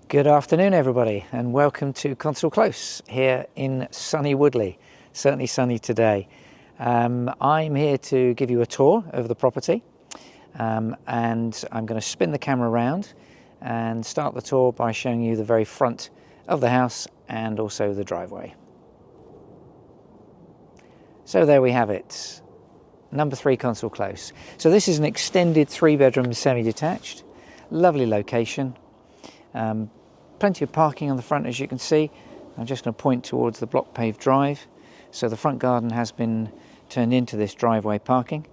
Good afternoon everybody and welcome to Consul Close here in sunny Woodley. Certainly sunny today. I'm here to give you a tour of the property and I'm going to spin the camera around and start the tour by showing you the very front of the house and also the driveway. So there we have it, number 3 Consul Close. So this is an extended 3-bedroom semi-detached, lovely location. Plenty of parking on the front, as you can see. I'm just going to point towards the block paved drive. So the front garden has been turned into this driveway parking,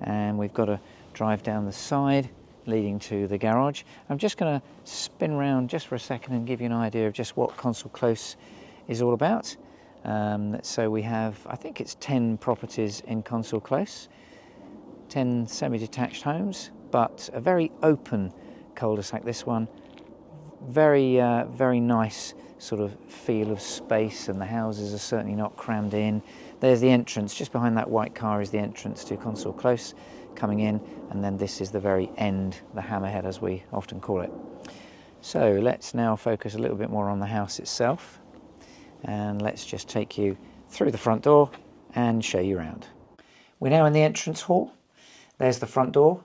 and we've got a drive down the side leading to the garage. I'm just going to spin around just for a second and give you an idea of just what Consul Close is all about. So we have, I think it's 10 properties in Consul Close, 10 semi-detached homes, but a very open cul-de-sac, this one. Very nice sort of feel of space, and the houses are certainly not crammed in. There's the entrance, just behind that white car is the entrance to Consul Close coming in, and then this is the very end, the hammerhead as we often call it. So let's now focus a little bit more on the house itself, and let's just take you through the front door and show you around. We're now in the entrance hall. There's the front door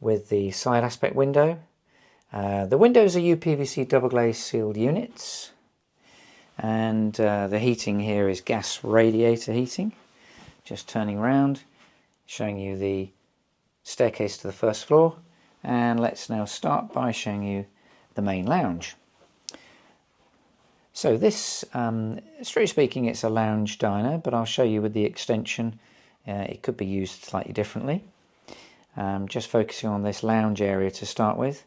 with the side aspect window. The windows are UPVC double glazed sealed units, and the heating here is gas radiator heating. Just turning around, showing you the staircase to the first floor, and let's now start by showing you the main lounge. So this, strictly speaking, it's a lounge diner, but I'll show you with the extension it could be used slightly differently. Just focusing on this lounge area to start with.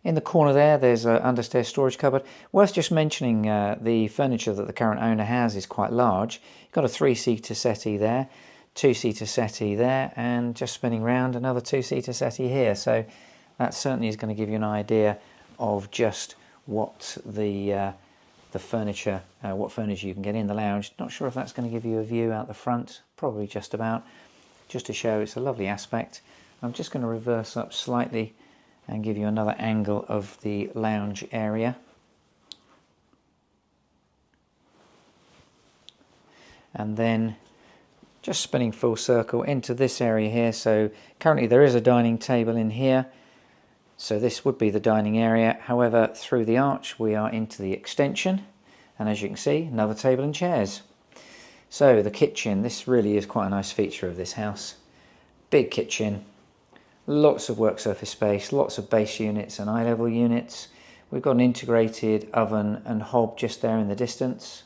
In the corner there's an understairs storage cupboard. Worth just mentioning the furniture that the current owner has is quite large. You've got a 3-seater settee there, 2-seater settee there, and just spinning round another 2-seater settee here. So that certainly is going to give you an idea of just what the furniture, what furniture you can get in the lounge. Not sure if that's going to give you a view out the front, probably just about, just to show it's a lovely aspect. I'm just going to reverse up slightly and give you another angle of the lounge area. And then just spinning full circle into this area here. So currently there is a dining table in here, so this would be the dining area. However, through the arch we are into the extension, and as you can see, another table and chairs. So the kitchen, this really is quite a nice feature of this house. Big kitchen. Lots of work surface space, lots of base units and eye level units. We've got an integrated oven and hob just there in the distance.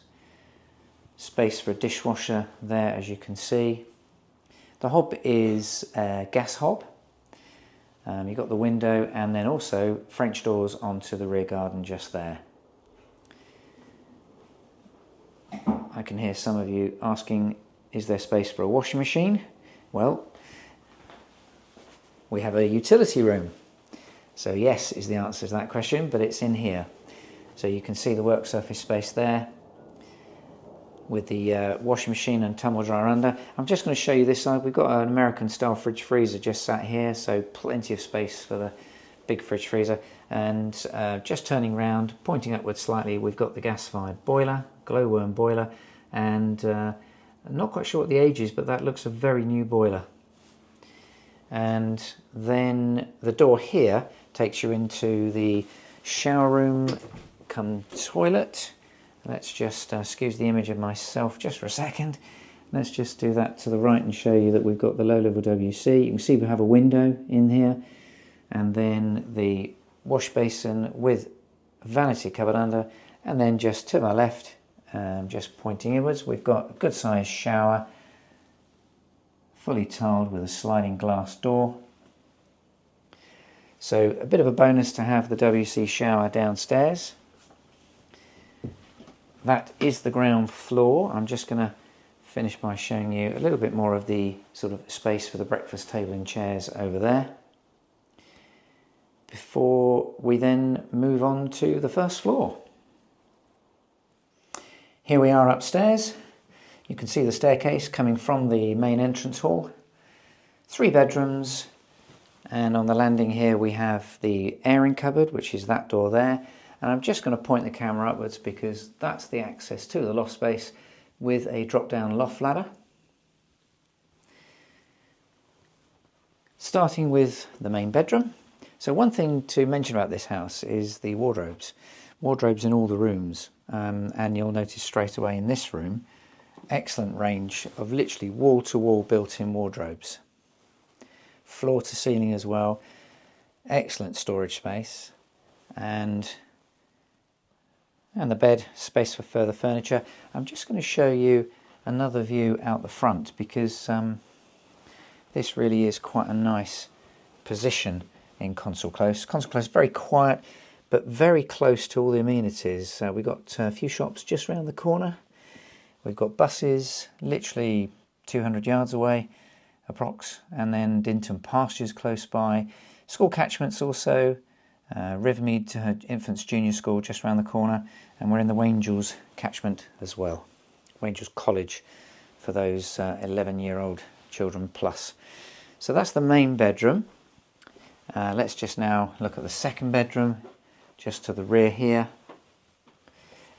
Space for a dishwasher there, as you can see. The hob is a gas hob. You've got the window and then also French doors onto the rear garden just there. I can hear some of you asking, is there space for a washing machine? Well, we have a utility room. So yes is the answer to that question, but it's in here. So you can see the work surface space there with the washing machine and tumble dryer under. I'm just going to show you this side. We've got an American style fridge freezer just sat here, so plenty of space for the big fridge freezer. And just turning round, pointing upwards slightly, we've got the gas-fired boiler, glowworm boiler, and I'm not quite sure what the age is, but that looks a very new boiler. And then the door here takes you into the shower room come toilet. Let's just excuse the image of myself just for a second. Let's just do that to the right and show you that we've got the low-level WC. You can see we have a window in here, and then the wash basin with vanity cupboard under, and then just to my left, just pointing inwards, we've got a good sized shower, fully tiled with a sliding glass door. So a bit of a bonus to have the WC shower downstairs. That is the ground floor. I'm just going to finish by showing you a little bit more of the sort of space for the breakfast table and chairs over there, before we then move on to the first floor. Here we are upstairs. You can see the staircase coming from the main entrance hall. 3 bedrooms, and on the landing here we have the airing cupboard, which is that door there, And I'm just going to point the camera upwards because that's the access to the loft space with a drop-down loft ladder. Starting with the main bedroom. So one thing to mention about this house is the wardrobes. Wardrobes in all the rooms, and you'll notice straight away in this room, excellent range of literally wall-to-wall built-in wardrobes. Floor to ceiling as well, excellent storage space, and the bed, space for further furniture. I'm just going to show you another view out the front because this really is quite a nice position in Consul Close. Consul Close, very quiet, but very close to all the amenities. We've got a few shops just around the corner. We've got buses literally 200 yards away, approx, and then Dinton Pastures close by. School catchments also, Rivermead Infants Junior School just around the corner, and we're in the Wangels catchment as well. Wangels College for those 11-year-old children plus. So that's the main bedroom. Let's just now look at the second bedroom, just to the rear here.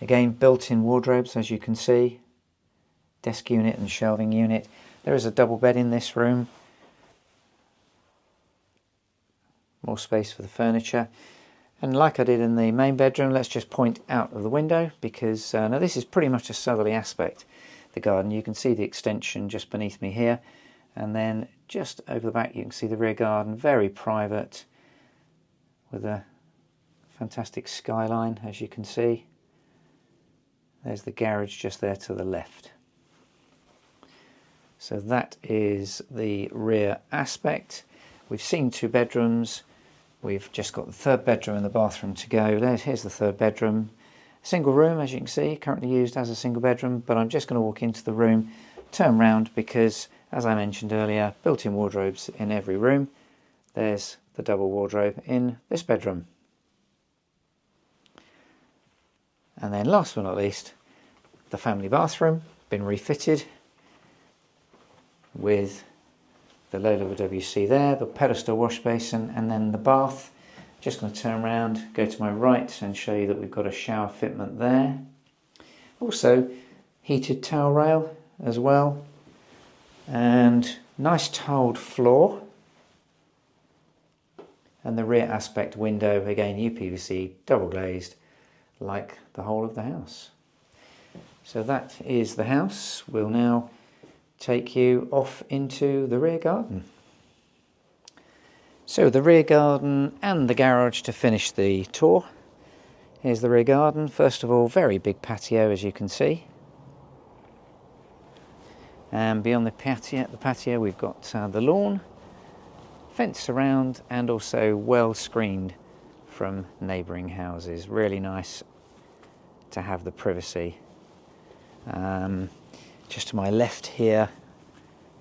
Again, built-in wardrobes, as you can see. Desk unit and shelving unit. There is a double bed in this room. More space for the furniture. And like I did in the main bedroom, let's just point out of the window because now this is pretty much a southerly aspect, the garden. You can see the extension just beneath me here. And then just over the back you can see the rear garden, very private, with a fantastic skyline, as you can see. There's the garage just there to the left. So that is the rear aspect. We've seen 2 bedrooms. We've just got the third bedroom and the bathroom to go. Here's the third bedroom. Single room, as you can see, currently used as a single bedroom, but I'm just going to walk into the room, turn round because, as I mentioned earlier, built-in wardrobes in every room. There's the double wardrobe in this bedroom. And then last but not least, the family bathroom, been refitted with the low-level WC there, the pedestal wash basin, and then the bath. Just going to turn around, go to my right and show you that we've got a shower fitment there. Also, heated towel rail as well. And nice tiled floor, and the rear aspect window, again UPVC, double glazed, like the whole of the house. So that is the house. We'll now take you off into the rear garden. So the rear garden and the garage to finish the tour. Here's the rear garden. First of all, very big patio, as you can see. And beyond the patio we've got the lawn, fence around, and also well screened from neighbouring houses. Really nice to have the privacy. Just to my left here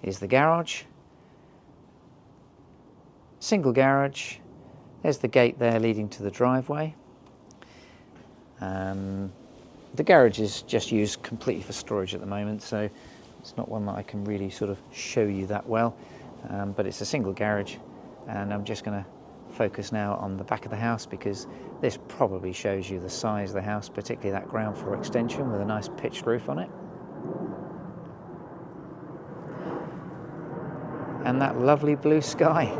is the garage. Single garage. There's the gate there leading to the driveway. The garage is just used completely for storage at the moment, so it's not one that I can really sort of show you that well, but it's a single garage, and I'm just going to focus now on the back of the house because this probably shows you the size of the house, particularly that ground floor extension with a nice pitched roof on it. And that lovely blue sky.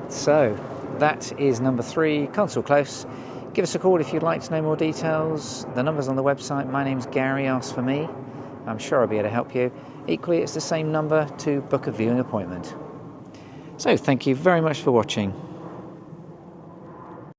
So that is number 3, Consul Close. Give us a call if you'd like to know more details. The number's on the website. My name's Gary, ask for me. I'm sure I'll be able to help you. Equally, it's the same number to book a viewing appointment. So thank you very much for watching.